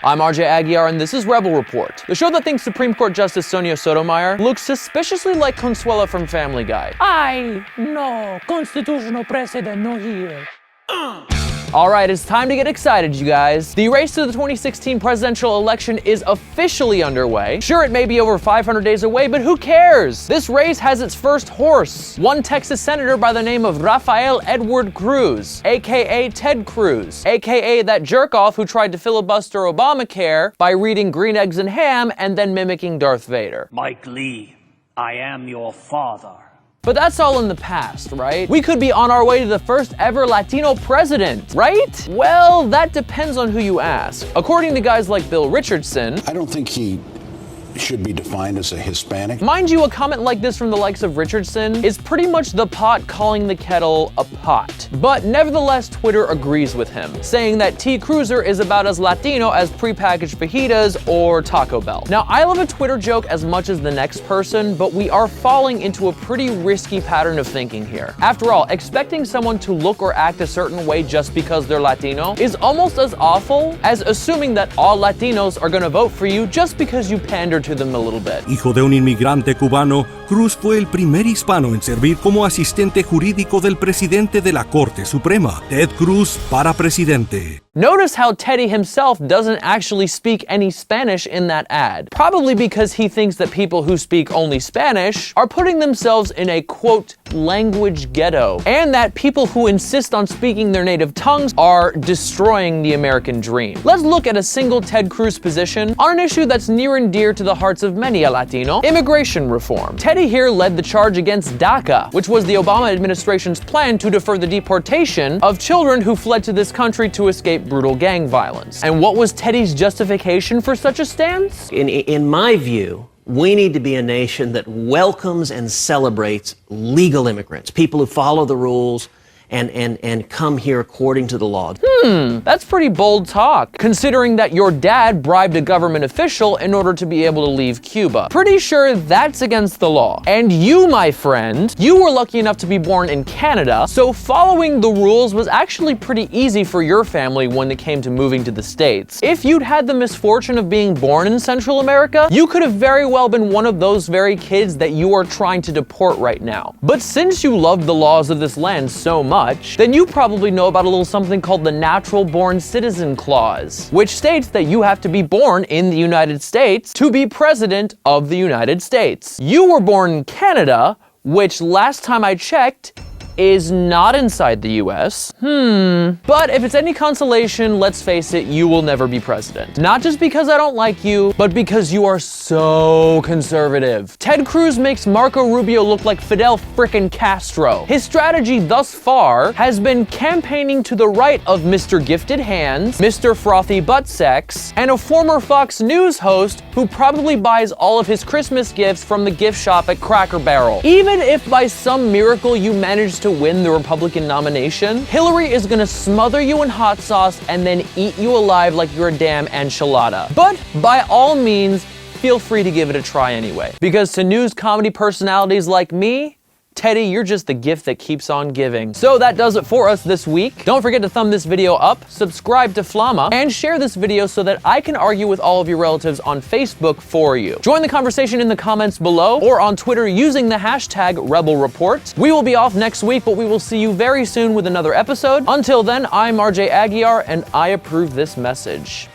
I'm RJ Aguiar, and this is Rebel Report, the show that thinks Supreme Court Justice Sonia Sotomayor looks suspiciously like Consuela from Family Guy. I no constitutional precedent no here. Alright, it's time to get excited, you guys. The race to the 2016 presidential election is officially underway. Sure, it may be over 500 days away, but who cares? This race has its first horse. One Texas senator by the name of Rafael Edward Cruz, aka Ted Cruz, aka that jerk-off who tried to filibuster Obamacare by reading Green Eggs and Ham and then mimicking Darth Vader. Mike Lee, I am your father. But that's all in the past, right? We could be on our way to the first ever Latino president, right? Well, that depends on who you ask. According to guys like Bill Richardson, I don't think he should be defined as a Hispanic. Mind you, a comment like this from the likes of Richardson is pretty much the pot calling the kettle a pot. But nevertheless, Twitter agrees with him, saying that T. Cruiser is about as Latino as prepackaged fajitas or Taco Bell. Now, I love a Twitter joke as much as the next person, but we are falling into a pretty risky pattern of thinking here. After all, expecting someone to look or act a certain way just because they're Latino is almost as awful as assuming that all Latinos are gonna vote for you just because you pander to them a little bit. Hijo de un inmigrante cubano, Cruz fue el primer hispano en servir como asistente jurídico del presidente de la Corte Suprema. Ted Cruz para presidente. Notice how Teddy himself doesn't actually speak any Spanish in that ad. Probably because he thinks that people who speak only Spanish are putting themselves in a, quote, language ghetto, and that people who insist on speaking their native tongues are destroying the American dream. Let's look at a single Ted Cruz position on an issue that's near and dear to the hearts of many a Latino: immigration reform. Teddy here led the charge against DACA, which was the Obama administration's plan to defer the deportation of children who fled to this country to escape brutal gang violence. And what was Teddy's justification for such a stance? In my view, we need to be a nation that welcomes and celebrates legal immigrants, people who follow the rules and come here according to the law. That's pretty bold talk, considering that your dad bribed a government official in order to be able to leave Cuba. Pretty sure that's against the law. And you, my friend, you were lucky enough to be born in Canada, so following the rules was actually pretty easy for your family when it came to moving to the States. If you'd had the misfortune of being born in Central America, you could have very well been one of those very kids that you are trying to deport right now. But since you love the laws of this land so much, then you probably know about a little something called the Natural Born Citizen Clause, which states that you have to be born in the United States to be president of the United States. You were born in Canada, which last time I checked is not inside the US. But if it's any consolation, let's face it, you will never be president. Not just because I don't like you, but because you are so conservative. Ted Cruz makes Marco Rubio look like Fidel frickin' Castro. His strategy thus far has been campaigning to the right of Mr. Gifted Hands, Mr. Frothy Butt Sex, and a former Fox News host who probably buys all of his Christmas gifts from the gift shop at Cracker Barrel. Even if by some miracle you manage to win the Republican nomination, Hillary is gonna smother you in hot sauce and then eat you alive like you're a damn enchilada. But by all means, feel free to give it a try anyway. Because to news comedy personalities like me, Teddy, you're just the gift that keeps on giving. So that does it for us this week. Don't forget to thumb this video up, subscribe to Flama, and share this video so that I can argue with all of your relatives on Facebook for you. Join the conversation in the comments below or on Twitter using the hashtag #RebelReport. We will be off next week, but we will see you very soon with another episode. Until then, I'm RJ Aguiar, and I approve this message.